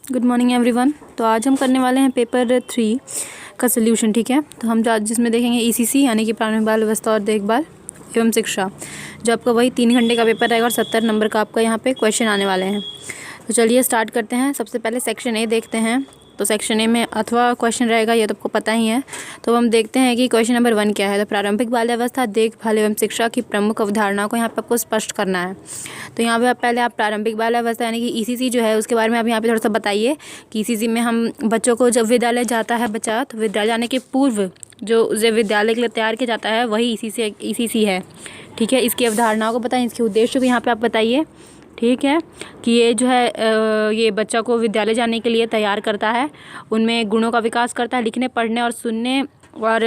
Good morning everyone. तो आज हम करने वाले हैं पेपर 3 का सोल्यूशन। ठीक है, तो हम आज जिसमें देखेंगे ईसीसी यानी कि प्रारंभिक बाल व्यवस्था और देखभाल एवं शिक्षा, जो आपका वही 3 घंटे का पेपर रहेगा और 70 नंबर का आपका यहाँ पे क्वेश्चन आने वाले हैं। तो चलिए स्टार्ट करते हैं। सबसे पहले सेक्शन ए देखते हैं। तो सेक्शन ए में अथवा क्वेश्चन रहेगा, ये तो आपको पता ही है। तो हम देखते हैं कि क्वेश्चन नंबर 1 क्या है। तो प्रारंभिक बाल व्यवस्था देखभाल एवं शिक्षा की प्रमुख अवधारणाओं को यहाँ पे आपको स्पष्ट करना है। तो यहाँ पे पहले आप प्रारंभिक बाल व्यवस्था यानी कि ईसीसी जो है उसके बारे में आप यहाँ पे थोड़ा सा बताइए कि ईसीसी में हम बच्चों को जब विद्यालय जाता है बच्चा, तो विद्यालय जाने के पूर्व जो विद्यालय के लिए तैयार किया जाता है वही ईसीसी है। ठीक है, इसकी अवधारणाओं को बताएं, इसके उद्देश्य को यहाँ पे आप बताइए। ठीक है, कि ये जो है ये बच्चा को विद्यालय जाने के लिए तैयार करता है, उनमें गुणों का विकास करता है, लिखने पढ़ने और सुनने और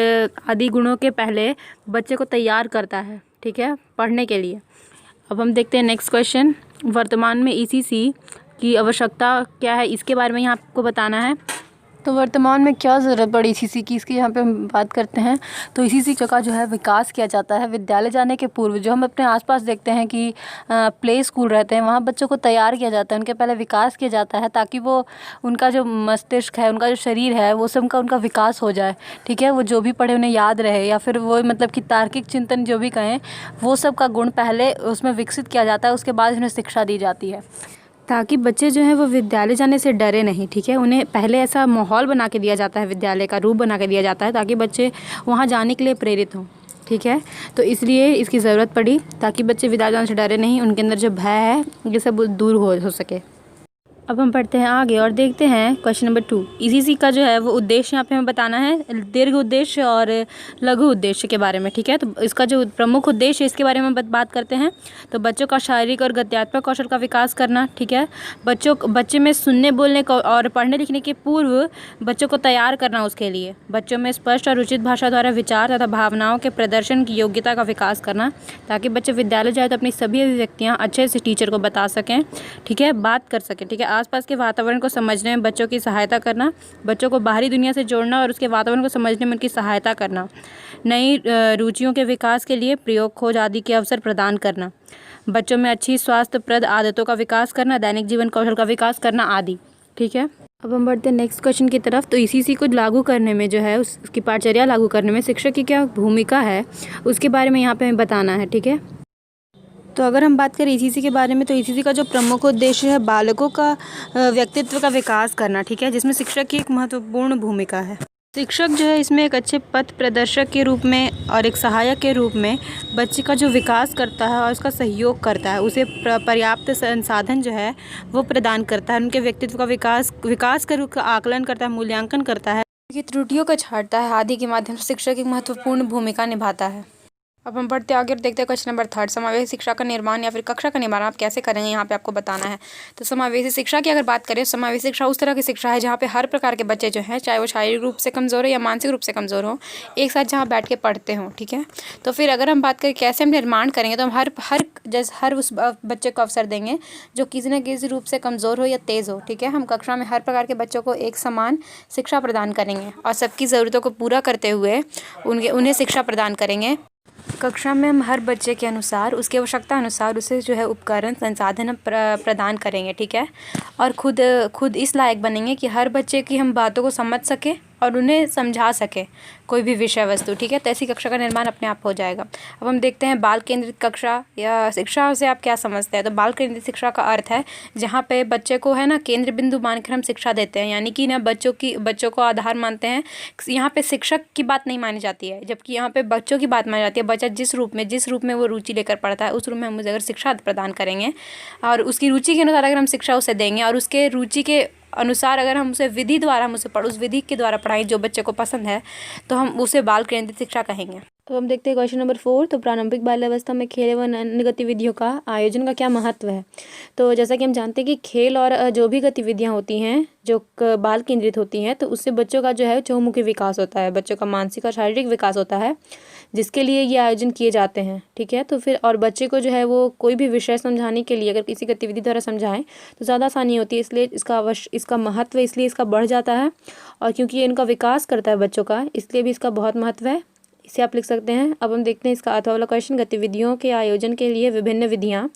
आदि गुणों के पहले बच्चे को तैयार करता है। ठीक है, पढ़ने के लिए। अब हम देखते हैं नेक्स्ट क्वेश्चन। वर्तमान में ईसीसी की आवश्यकता क्या है, इसके बारे में यहाँ आपको बताना है। तो वर्तमान में क्या ज़रूरत पड़ी ईसीसी की, इसकी यहाँ पे हम बात करते हैं। तो ईसीसी का जो है विकास किया जाता है विद्यालय जाने के पूर्व। जो हम अपने आसपास देखते हैं कि प्ले स्कूल रहते हैं, वहाँ बच्चों को तैयार किया जाता है, उनके पहले विकास किया जाता है ताकि वो उनका जो मस्तिष्क है, उनका जो शरीर है, वो सब उनका विकास हो जाए। ठीक है, वो जो भी पढ़े उन्हें याद रहे, या फिर वो मतलब कि तार्किक चिंतन जो भी कहें, वो सब का गुण पहले उसमें विकसित किया जाता है, उसके बाद उन्हें शिक्षा दी जाती है ताकि बच्चे जो हैं वो विद्यालय जाने से डरे नहीं। ठीक है, उन्हें पहले ऐसा माहौल बना के दिया जाता है, विद्यालय का रूप बना के दिया जाता है ताकि बच्चे वहाँ जाने के लिए प्रेरित हों। ठीक है, तो इसलिए इसकी ज़रूरत पड़ी ताकि बच्चे विद्यालय जाने से डरे नहीं, उनके अंदर जो भय है ये सब दूर हो सके। अब हम पढ़ते हैं आगे और देखते हैं क्वेश्चन नंबर 2। ईसीसी का जो है वो उद्देश्य यहाँ पे हमें बताना है, दीर्घ उद्देश्य और लघु उद्देश्य के बारे में। ठीक है, तो इसका जो प्रमुख उद्देश्य है इसके बारे में बात करते हैं। तो बच्चों का शारीरिक और गत्यात्मक कौशल का विकास करना। ठीक है, बच्चे में सुनने बोलने को और पढ़ने लिखने के पूर्व बच्चों को तैयार करना, उसके लिए बच्चों में स्पष्ट और उचित भाषा द्वारा विचार तथा भावनाओं के प्रदर्शन की योग्यता का विकास करना ताकि बच्चे विद्यालय जाए तो अपनी सभी अभिव्यक्तियाँ अच्छे से टीचर को बता सकें। ठीक है, बात कर सकें। ठीक है, आसपास के वातावरण को समझने में बच्चों की सहायता करना, बच्चों को बाहरी दुनिया से जोड़ना और उसके वातावरण को समझने में उनकी सहायता करना, नई रुचियों के विकास के लिए प्रयोग खोज आदि के अवसर प्रदान करना, बच्चों में अच्छी स्वास्थ्यप्रद आदतों का विकास करना, दैनिक जीवन कौशल का विकास करना आदि। ठीक है, अब हम बढ़ते हैं नेक्स्ट क्वेश्चन की तरफ। तो ईसीसी को लागू करने में जो है उसकी पाठचर्या लागू करने में शिक्षक की क्या भूमिका है, उसके बारे में यहाँ पे हमें बताना है। ठीक है, तो अगर हम बात करें ईसीसी के बारे में, तो ईसीसी का जो प्रमुख उद्देश्य है बालकों का व्यक्तित्व का विकास करना। ठीक है, जिसमें शिक्षक की एक महत्वपूर्ण भूमिका है। शिक्षक जो है इसमें एक अच्छे पथ प्रदर्शक के रूप में और एक सहायक के रूप में बच्चे का जो विकास करता है और उसका सहयोग करता है, उसे पर्याप्त संसाधन जो है वो प्रदान करता है, उनके व्यक्तित्व का विकास कर उसका आकलन करता है, मूल्यांकन करता है, उनकी त्रुटियों को छांटता है आदि के माध्यम से शिक्षक एक महत्वपूर्ण भूमिका निभाता है। अब हम बढ़ते आगे और देखते हैं क्वेश्चन नंबर 3। समावेशी शिक्षा का निर्माण या फिर कक्षा का निर्माण आप कैसे करेंगे, यहाँ पे आपको बताना है। तो समावेशी शिक्षा की अगर बात करें, समावेशी शिक्षा उस तरह की शिक्षा है जहाँ पे हर प्रकार के बच्चे जो हैं, चाहे वो शारीरिक रूप से कमज़ोर हो या मानसिक रूप से कमज़ोर हो, एक साथ जहाँ बैठ के पढ़ते हों। ठीक है, तो फिर अगर हम बात करें कैसे हम निर्माण करेंगे, तो हम हर उस बच्चे को अवसर देंगे जो किसी न किसी रूप से कमज़ोर हो या तेज़ हो। ठीक है, हम कक्षा में हर प्रकार के बच्चों को एक समान शिक्षा प्रदान करेंगे और सबकी ज़रूरतों को पूरा करते हुए उन्हें शिक्षा प्रदान करेंगे। कक्षा में हम हर बच्चे के अनुसार, उसकी आवश्यकता अनुसार उसे जो है उपकरण संसाधन प्रदान करेंगे। ठीक है, और खुद इस लायक बनेंगे कि हर बच्चे की हम बातों को समझ सके और उन्हें समझा सके कोई भी विषय वस्तु। ठीक है, तो ऐसी कक्षा का निर्माण अपने आप हो जाएगा। अब हम देखते हैं बाल केंद्रित कक्षा या शिक्षा से आप क्या समझते हैं। तो बाल केंद्रित शिक्षा का अर्थ है जहाँ पे बच्चे को है ना केंद्र बिंदु मानकर हम शिक्षा देते हैं, यानी कि ना बच्चों को आधार मानते हैं। यहाँ पे शिक्षक की बात नहीं मानी जाती है, जबकि यहाँ पे बच्चों की बात मानी जाती है। बच्चा जिस रूप में वो रुचि लेकर पढ़ता है, उस रूप में हम उसे अगर शिक्षा प्रदान करेंगे और उसकी रुचि के अनुसार अगर हम शिक्षा उसे देंगे और उसके रुचि के अनुसार अगर हम उसे उस विधि के द्वारा पढ़ाएं जो बच्चे को पसंद है, तो हम उसे बाल केंद्रित शिक्षा कहेंगे। तो हम देखते हैं क्वेश्चन नंबर 4। तो प्रारंभिक बाल अवस्था में खेल एवं अन्य गतिविधियों का आयोजन का क्या महत्व है। तो जैसा कि हम जानते हैं कि खेल और जो भी गतिविधियां होती हैं जो बाल केंद्रित होती हैं, तो उससे बच्चों का जो है चहुमुखी विकास होता है, बच्चों का मानसिक और शारीरिक विकास होता है, जिसके लिए ये आयोजन किए जाते हैं। ठीक है, तो फिर और बच्चे को जो है वो कोई भी विषय समझाने के लिए अगर किसी गतिविधि द्वारा समझाएं तो ज़्यादा आसानी होती है, इसलिए इसका महत्व इसलिए इसका बढ़ जाता है। और क्योंकि ये इनका विकास करता है बच्चों का, इसलिए भी इसका बहुत महत्व है, इसे आप लिख सकते हैं। अब हम देखते हैं इसका अथवा वाला क्वेश्चन। गतिविधियों के आयोजन के लिए विभिन्न विधियाँ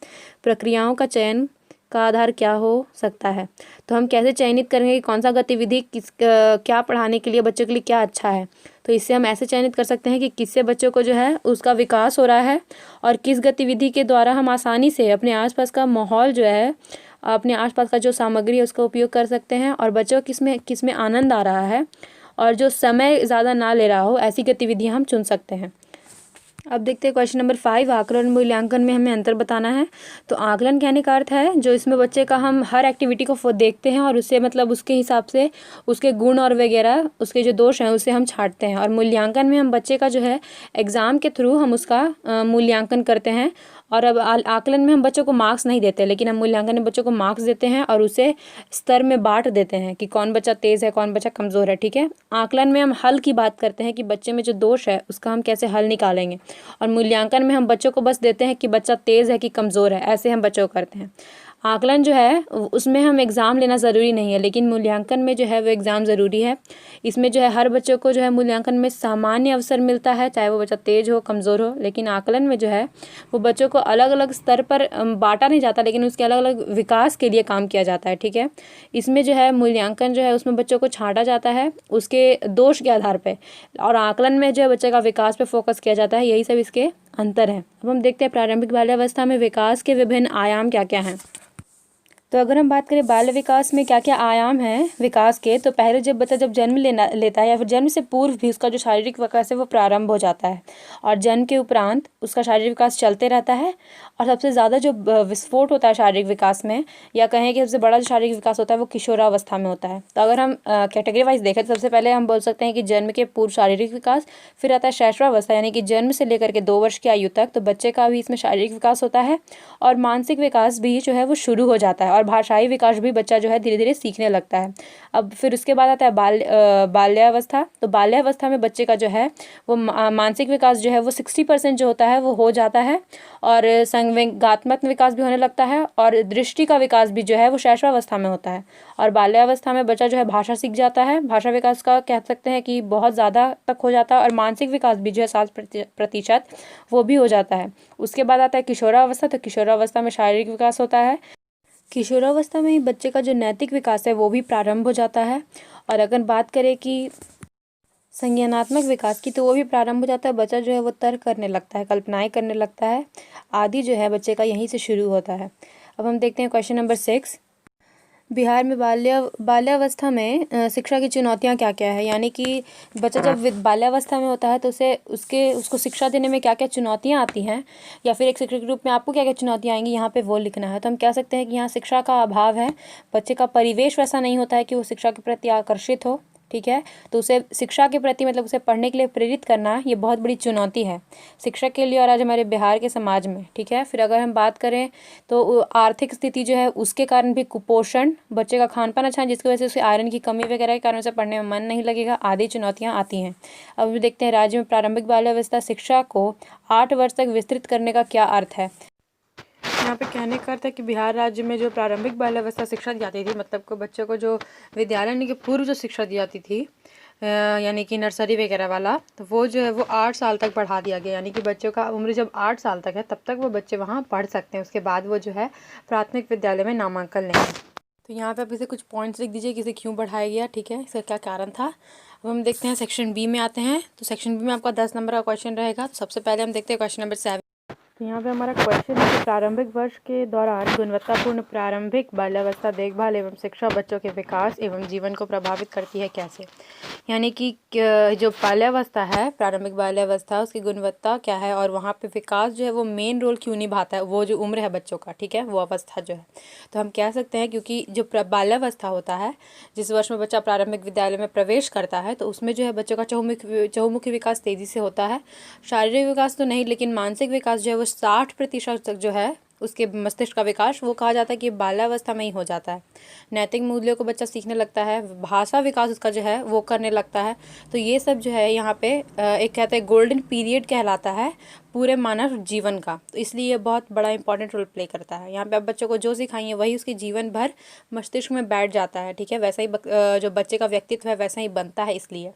प्रक्रियाओं का चयन का आधार क्या हो सकता है। तो हम कैसे चयनित करेंगे कि कौन सा गतिविधि क्या पढ़ाने के लिए बच्चों के लिए क्या अच्छा है। तो इससे हम ऐसे चयनित कर सकते हैं कि किससे बच्चों को जो है उसका विकास हो रहा है और किस गतिविधि के द्वारा हम आसानी से अपने आसपास का माहौल जो है, अपने आसपास का जो सामग्री है उसका उपयोग कर सकते हैं और बच्चों किस में आनंद आ रहा है और जो समय ज़्यादा ना ले रहा हो, ऐसी गतिविधियाँ हम चुन सकते हैं। अब देखते हैं क्वेश्चन नंबर 5, आकलन मूल्यांकन में हमें अंतर बताना है। तो आकलन कहने का अर्थ है जो इसमें बच्चे का हम हर एक्टिविटी को देखते हैं और उससे मतलब उसके हिसाब से उसके गुण और वगैरह उसके जो दोष हैं उसे हम छांटते हैं। और मूल्यांकन में हम बच्चे का जो है एग्ज़ाम के थ्रू हम उसका मूल्यांकन करते हैं। और अब आकलन में हम बच्चों को मार्क्स नहीं देते, लेकिन हम मूल्यांकन में बच्चों को मार्क्स देते हैं और उसे स्तर में बांट देते हैं कि कौन बच्चा तेज़ है, कौन बच्चा कमज़ोर है। ठीक है, आकलन में हम हल की बात करते हैं कि बच्चे में जो दोष है उसका हम कैसे हल निकालेंगे। और मूल्यांकन में हम बच्चों को बस देते हैं कि बच्चा तेज़ है कि कमज़ोर है, ऐसे हम बच्चों को करते हैं। आकलन जो है उसमें हम एग्ज़ाम लेना ज़रूरी नहीं है, लेकिन मूल्यांकन में जो है वो एग्ज़ाम ज़रूरी है। इसमें जो है हर बच्चों को जो है मूल्यांकन में सामान्य अवसर मिलता है, चाहे वो बच्चा तेज़ हो कमज़ोर हो। लेकिन आकलन में जो है वो बच्चों को अलग अलग स्तर पर बांटा नहीं जाता, लेकिन उसके अलग अलग विकास के लिए काम किया जाता है। ठीक है, इसमें जो है मूल्यांकन जो है उसमें बच्चों को छांटा जाता है उसके दोष के आधार पर, और आकलन में जो है बच्चे का विकास पर फोकस किया जाता है। यही सब इसके अंतर है। अब हम देखते हैं प्रारंभिक बाल्यावस्था में विकास के विभिन्न आयाम क्या क्या हैं। तो अगर हम बात करें बाल विकास में क्या क्या आयाम हैं विकास के, तो पहले जब बच्चा जन्म लेता है या फिर जन्म से पूर्व भी उसका जो शारीरिक विकास है वो प्रारंभ हो जाता है और जन्म के उपरांत उसका शारीरिक विकास चलते रहता है। और सबसे ज़्यादा जो विस्फोट होता है शारीरिक विकास में, या कहें कि सबसे बड़ा जो शारीरिक विकास होता है वो किशोरावस्था में होता है। तो अगर हम कैटेगरी वाइज देखें तो सबसे पहले हम बोल सकते हैं कि जन्म के पूर्व शारीरिक विकास, फिर आता है शैशवावस्था यानी कि जन्म से लेकर के 2 वर्ष की आयु तक, तो बच्चे का भी इसमें शारीरिक विकास होता है और मानसिक विकास भी जो है वो शुरू हो जाता है और भाषाई विकास भी बच्चा जो है धीरे धीरे सीखने लगता है। अब फिर उसके बाद आता है बाल्यावस्था। तो बाल्यावस्था में बच्चे का जो है वो मानसिक विकास जो है वो 60% जो होता है वो हो जाता है और संवेगात्मक विकास भी होने लगता है और दृष्टि का विकास भी जो है वो शैशवावस्था में होता है। और बाल्यावस्था में बच्चा जो है भाषा सीख जाता है, भाषा विकास का कह सकते हैं कि बहुत ज़्यादा तक हो जाता है और मानसिक विकास भी जो है 60% वो भी हो जाता है। उसके बाद आता है किशोरावस्था। तो किशोरावस्था में शारीरिक विकास होता है। किशोरावस्था में ही बच्चे का जो नैतिक विकास है वो भी प्रारंभ हो जाता है। और अगर बात करें कि संज्ञानात्मक विकास की, तो वो भी प्रारंभ हो जाता है। बच्चा जो है वो तर्क करने लगता है, कल्पनाएं करने लगता है आदि जो है बच्चे का यहीं से शुरू होता है। अब हम देखते हैं क्वेश्चन नंबर 6, बिहार में बाल्यावस्था में शिक्षा की चुनौतियां क्या क्या है। यानी कि बच्चा जब बाल्यावस्था में होता है तो उसको शिक्षा देने में क्या क्या चुनौतियां आती हैं, या फिर एक शिक्षक के रूप में आपको क्या क्या चुनौतियां आएंगी यहाँ पे वो लिखना है। तो हम कह सकते हैं कि यहाँ शिक्षा का अभाव है, बच्चे का परिवेश वैसा नहीं होता है कि वो शिक्षा के प्रति आकर्षित हो। ठीक है, तो उसे शिक्षा के प्रति मतलब उसे पढ़ने के लिए प्रेरित करना ये बहुत बड़ी चुनौती है शिक्षक के लिए और आज हमारे बिहार के समाज में। ठीक है, फिर अगर हम बात करें तो आर्थिक स्थिति जो है उसके कारण भी कुपोषण, बच्चे का खान पान अच्छा है जिसकी वजह से उसे आयरन की कमी वगैरह के कारण से पढ़ने में मन नहीं लगेगा, आदि चुनौतियाँ आती हैं। अब देखते हैं राज्य में प्रारंभिक बाल्यावस्था शिक्षा को 8 वर्ष तक विस्तृत करने का क्या अर्थ है। यहाँ पे कहने का अर्थ है कि बिहार राज्य में जो प्रारंभिक बाल्यावस्था शिक्षा दी जाती थी, मतलब को बच्चों को जो विद्यालय के पूर्व जो शिक्षा दी जाती थी यानी कि नर्सरी वगैरह वाला, तो वो जो है वो 8 साल तक बढ़ा दिया गया। यानी कि बच्चों का उम्र जब 8 साल तक है तब तक वो बच्चे वहाँ पढ़ सकते हैं, उसके बाद वो जो है प्राथमिक विद्यालय में नामांकन लेंगे। तो यहाँ पे आप इसे कुछ पॉइंट्स लिख दीजिए कि इसे क्यों बढ़ाया गया। ठीक है, इसका क्या कारण था। अब हम देखते हैं सेक्शन बी में आते हैं। तो सेक्शन बी में आपका 10 नंबर का क्वेश्चन रहेगा। तो सबसे पहले हम देखते हैं क्वेश्चन नंबर 7। तो यहाँ पे हमारा क्वेश्चन है कि प्रारंभिक वर्ष के दौरान गुणवत्तापूर्ण प्रारंभिक बाल्यावस्था देखभाल एवं शिक्षा बच्चों के विकास एवं जीवन को प्रभावित करती है कैसे। यानी कि जो बाल्यावस्था है, प्रारंभिक बाल्यावस्था, उसकी गुणवत्ता क्या है और वहाँ पे विकास जो है वो मेन रोल क्यों निभाता है, वो जो उम्र है बच्चों का, ठीक है, वो अवस्था जो है। तो हम कह सकते हैं क्योंकि जो बाल्यावस्था होता है, जिस वर्ष में बच्चा प्रारंभिक विद्यालय में प्रवेश करता है, तो उसमें जो है बच्चों का चहुमुखी विकास तेज़ी से होता है। शारीरिक विकास तो नहीं, लेकिन मानसिक विकास जो है वो 60% तक जो है उसके मस्तिष्क का विकास वो कहा जाता है कि बाल्यावस्था में ही हो जाता है। नैतिक मूल्यों को बच्चा सीखने लगता है, भाषा विकास उसका जो है वो करने लगता है। तो ये सब जो है यहाँ पे एक कहते हैं गोल्डन पीरियड कहलाता है पूरे मानव जीवन का। तो इसलिए ये बहुत बड़ा इंपॉर्टेंट रोल प्ले करता है। यहाँ पे आप बच्चों को जो सिखाएंगे वही उसके जीवन भर मस्तिष्क में बैठ जाता है। ठीक है, वैसा ही जो बच्चे का व्यक्तित्व है वैसा ही बनता है। इसलिए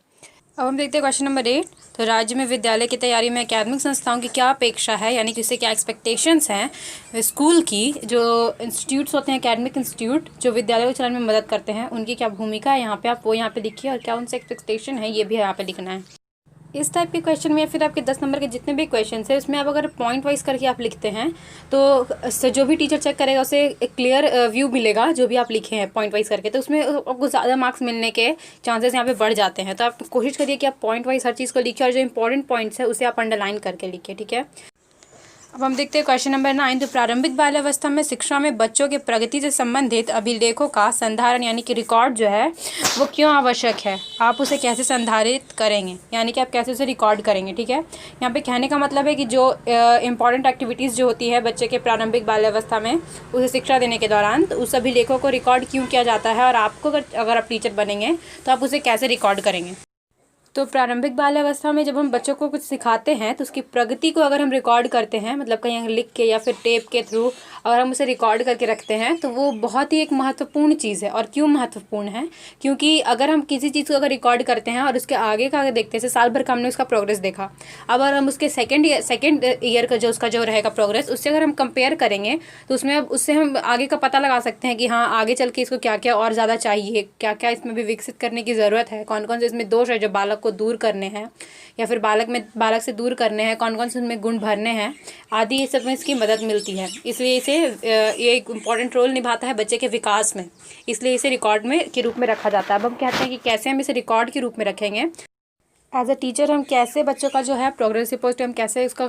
अब हम देखते हैं क्वेश्चन नंबर 8। तो राज्य में विद्यालय की तैयारी में अकादमिक संस्थाओं की क्या अपेक्षा है, यानी कि उससे क्या एक्सपेक्टेशंस हैं स्कूल की। जो इंस्टीट्यूट्स होते हैं, अकादमिक इंस्टीट्यूट जो विद्यालय को चलाने में मदद करते हैं, उनकी क्या भूमिका है यहाँ पे, आप वो यहाँ पे लिखिए, और क्या उनसे एक्सपेक्टेशन है ये भी यहाँ पे लिखना है। इस टाइप के क्वेश्चन में या फिर आपके 10 नंबर के जितने भी क्वेश्चन है उसमें आप अगर पॉइंट वाइज करके आप लिखते हैं तो जो भी टीचर चेक करेगा उसे एक क्लियर व्यू मिलेगा जो भी आप लिखे हैं पॉइंट वाइज करके, तो उसमें आपको ज़्यादा मार्क्स मिलने के चांसेस यहाँ पे बढ़ जाते हैं। तो आप कोशिश करिए कि आप पॉइंट वाइज हर चीज़ को लिखिए और जो इंपॉर्टेंट पॉइंट्स है उसे आप अंडरलाइन करके लिखिए, ठीक है। अब हम देखते हैं क्वेश्चन नंबर 9। तो प्रारंभिक बाल्यावस्था में शिक्षा में बच्चों के प्रगति से संबंधित अभिलेखों का संधारण यानी कि रिकॉर्ड जो है वो क्यों आवश्यक है, आप उसे कैसे संधारित करेंगे, यानी कि आप कैसे उसे रिकॉर्ड करेंगे, ठीक है। यहाँ पे कहने का मतलब है कि जो इंपॉर्टेंट एक्टिविटीज़ जो होती है बच्चे के प्रारंभिक बाल्यावस्था में उसे शिक्षा देने के दौरान, तो उस अभिलेखों को रिकॉर्ड क्यों किया जाता है, और आपको अगर आप टीचर बनेंगे तो आप उसे कैसे रिकॉर्ड करेंगे। तो प्रारंभिक बाल्यावस्था में जब हम बच्चों को कुछ सिखाते हैं तो उसकी प्रगति को अगर हम रिकॉर्ड करते हैं, मतलब कहीं लिख के या फिर टेप के थ्रू अगर हम उसे रिकॉर्ड करके रखते हैं तो वो बहुत ही एक महत्वपूर्ण चीज़ है। और क्यों महत्वपूर्ण है, क्योंकि अगर हम किसी चीज़ को अगर रिकॉर्ड करते हैं और उसके आगे का अगर देखते हैं, जैसे साल भर का हमने उसका प्रोग्रेस देखा, अब अगर हम उसके सेकेंड ईयर का जो उसका जो रहेगा प्रोग्रेस, उससे अगर हम कंपेयर करेंगे तो उसमें अब उससे हम आगे का पता लगा सकते हैं कि हाँ आगे चल के इसको क्या क्या और ज़्यादा चाहिए, क्या क्या इसमें भी विकसित करने की ज़रूरत है, कौन कौन से इसमें दोष है जो बालक को दूर करने हैं या फिर बालक से दूर करने हैं, कौन कौन से उनमें गुण भरने हैं आदि, ये सब में इसकी मदद मिलती है। इसलिए इसे ये एक इम्पॉर्टेंट रोल निभाता है बच्चे के विकास में, इसलिए इसे रिकॉर्ड में के रूप में रखा जाता है। अब हम कहते हैं कि कैसे हम इसे रिकॉर्ड के रूप में रखेंगे। एज अ टीचर हम कैसे बच्चों का जो है प्रोग्रेस रिपोर्ट हम कैसे उसका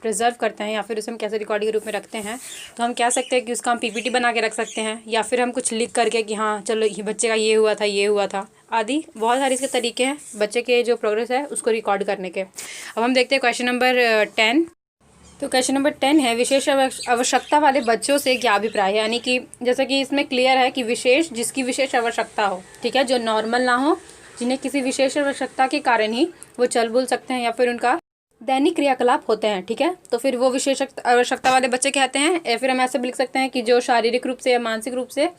प्रिजर्व करते हैं या फिर उसे हम कैसे रिकॉर्ड के रूप में रखते हैं, तो हम कह सकते हैं कि उसका हम पीपीटी बना के रख सकते हैं, या फिर हम कुछ लिख करके कि हाँ चलो ये बच्चे का ये हुआ था आदि, बहुत सारे इसके तरीके हैं बच्चे के जो प्रोग्रेस है उसको रिकॉर्ड करने के। अब हम देखते हैं क्वेश्चन नंबर 10। तो क्वेश्चन नंबर 10 है, विशेष आवश्यकता वाले बच्चों से क्या अभिप्राय है, यानी कि जैसा कि इसमें क्लियर है कि विशेष, जिसकी विशेष आवश्यकता हो, ठीक है, जो नॉर्मल ना हो, जिन्हें किसी विशेष आवश्यकता के कारण ही वो चल बोल सकते हैं या फिर उनका दैनिक क्रियाकलाप होते हैं, ठीक है, तो फिर वो विशेष आवश्यकता वाले बच्चे कहते हैं। या फिर हम ऐसे भी लिख सकते हैं कि जो शारीरिक रूप से या मानसिक रूप से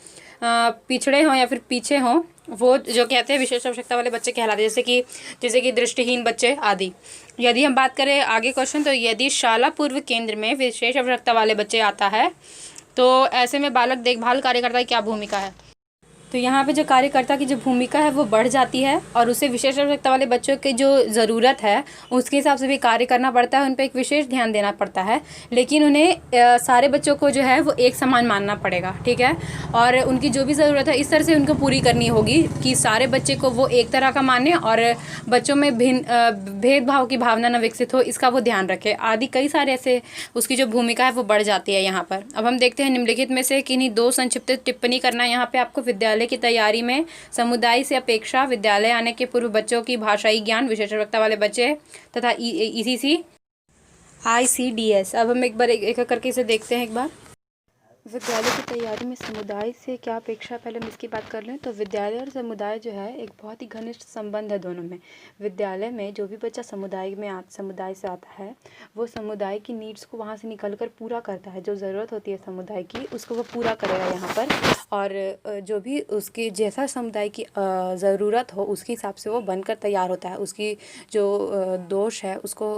पिछड़े हों या फिर पीछे हों, वो जो कहते हैं विशेष आवश्यकता वाले बच्चे कहलाते हैं, जैसे कि दृष्टिहीन बच्चे आदि। यदि हम बात करें आगे क्वेश्चन, तो यदि शाला पूर्व केंद्र में विशेष आवश्यकता वाले बच्चे आता है तो ऐसे में बालक देखभाल कार्यकर्ता की क्या भूमिका है। तो यहाँ पे जो कार्यकर्ता की जो भूमिका है वो बढ़ जाती है और उसे विशेष आवश्यकता वाले बच्चों की जो ज़रूरत है उसके हिसाब से भी कार्य करना पड़ता है, उन पर एक विशेष ध्यान देना पड़ता है, लेकिन उन्हें सारे बच्चों को जो है वो एक समान मानना पड़ेगा, ठीक है। और उनकी जो भी ज़रूरत है इस तरह से उनको पूरी करनी होगी कि सारे बच्चे को वो एक तरह का माने और बच्चों में भेदभाव की भावना न विकसित हो, इसका वो ध्यान रखे आदि, कई सारे ऐसे उसकी जो भूमिका है वो बढ़ जाती है यहाँ पर। अब हम देखते हैं निम्नलिखित में से किन्हीं दो संक्षिप्त टिप्पणी करना है यहाँ पे आपको। विद्यालय की तैयारी में समुदाय से अपेक्षा, विद्यालय आने के पूर्व बच्चों की भाषाई ज्ञान, विशेष आवश्यकता वाले बच्चे तथा ईसीसी ICDS। अब हम एक बार एक करके इसे देखते हैं एक बार। विद्यालय की तैयारी में समुदाय से क्या अपेक्षा, पहले हम इसकी बात कर लें। तो विद्यालय और समुदाय जो है एक बहुत ही घनिष्ठ संबंध है दोनों में। विद्यालय में जो भी बच्चा समुदाय से आता है वो समुदाय की नीड्स को वहाँ से निकल कर पूरा करता है, जो ज़रूरत होती है समुदाय की उसको वो पूरा करेगा यहाँ पर, और जो भी उसकी जैसा समुदाय की ज़रूरत हो उसके हिसाब से वो बनकर तैयार होता है, उसकी जो दोष है उसको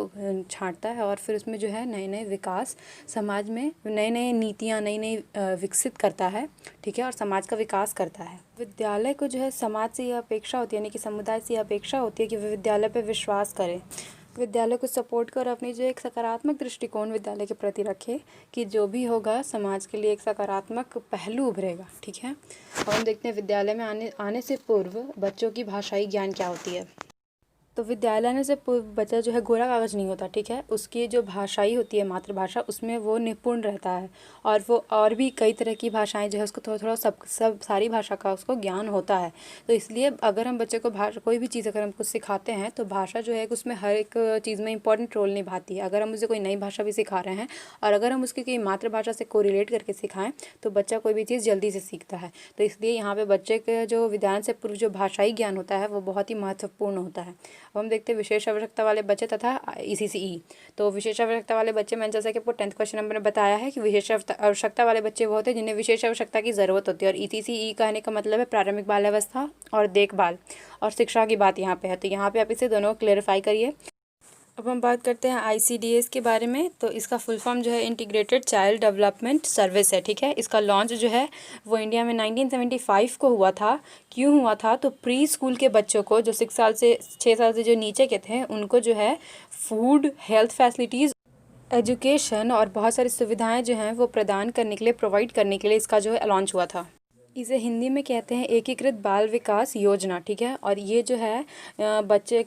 छांटता है और फिर उसमें जो है नए नए विकास समाज में, नई नई नीतियाँ नई विकसित करता है, ठीक है, और समाज का विकास करता है। विद्यालय को जो है समाज से यह अपेक्षा होती है, यानी कि समुदाय से यह अपेक्षा होती है कि वे विद्यालय पर विश्वास करें, विद्यालय को सपोर्ट कर अपनी जो एक सकारात्मक दृष्टिकोण विद्यालय के प्रति रखे कि जो भी होगा समाज के लिए एक सकारात्मक पहलू उभरेगा, ठीक है। और हम देखते हैं विद्यालय में आने से पूर्व बच्चों की भाषाई ज्ञान क्या होती है। तो विद्यालय आने से बच्चा जो है गोरा कागज़ नहीं होता, ठीक है, उसकी जो भाषाई होती है मातृभाषा उसमें वो निपुण रहता है और वो और भी कई तरह की भाषाएं जो है उसको थोड़ा थोड़ा सब सारी भाषा का उसको ज्ञान होता है। तो इसलिए अगर हम बच्चे को कोई भी चीज़ अगर हम कुछ सिखाते हैं तो भाषा जो है उसमें हर एक चीज़ में इंपॉर्टेंट रोल निभाती है। अगर हम उसे कोई नई भाषा भी सिखा रहे हैं और अगर हम उसकी कोई मातृभाषा से कोरिलेट करके सिखाएं तो बच्चा कोई भी चीज़ जल्दी से सीखता है। तो इसलिए यहाँ पे बच्चे के जो विद्यालय से पूर्व जो भाषाई ज्ञान होता है वो बहुत ही महत्वपूर्ण होता है। अब हम देखते हैं विशेष आवश्यकता वाले बच्चे तथा ECCE। तो विशेष आवश्यकता वाले बच्चे, मैंने जैसा कि आपको 10th क्वेश्चन नंबर में बताया है कि विशेष आवश्यकता वाले बच्चे वो होते हैं जिन्हें विशेष आवश्यकता की ज़रूरत होती है। और ECCE कहने का मतलब है प्रारंभिक बाल्यावस्था और देखभाल और शिक्षा की बात यहाँ पे है। तो यहाँ पे आप इसे दोनों को क्लेरिफाई करिए। अब हम बात करते हैं ICDS के बारे में। तो इसका फुल फॉर्म जो है इंटीग्रेटेड चाइल्ड डेवलपमेंट सर्विस है, ठीक है। इसका लॉन्च जो है वो इंडिया में 1975 को हुआ था। क्यों हुआ था? तो प्री स्कूल के बच्चों को जो 6 साल से जो नीचे के थे उनको जो है फूड, हेल्थ फैसिलिटीज़, एजुकेशन और बहुत सारी सुविधाएं जो हैं वो प्रदान करने के लिए, प्रोवाइड करने के लिए इसका जो है लॉन्च हुआ था। इसे हिंदी में कहते हैं एकीकृत बाल विकास योजना, ठीक है। और ये जो है बच्चे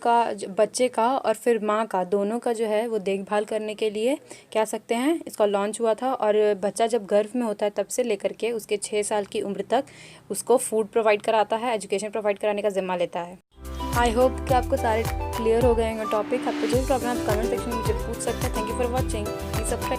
का और फिर माँ का, दोनों का जो है वो देखभाल करने के लिए कह सकते हैं इसका लॉन्च हुआ था। और बच्चा जब गर्भ में होता है तब से लेकर के उसके 6 साल की उम्र तक उसको फूड प्रोवाइड कराता है, एजुकेशन प्रोवाइड कराने का जिम्मा लेता है। आई होप कि आपको सारे क्लियर हो गए होंगे टॉपिक। आपको जो भी प्रॉब्लम आप कमेंट सेक्शन में मुझे पूछ सकते हैं। Thank you for watching. Please subscribe.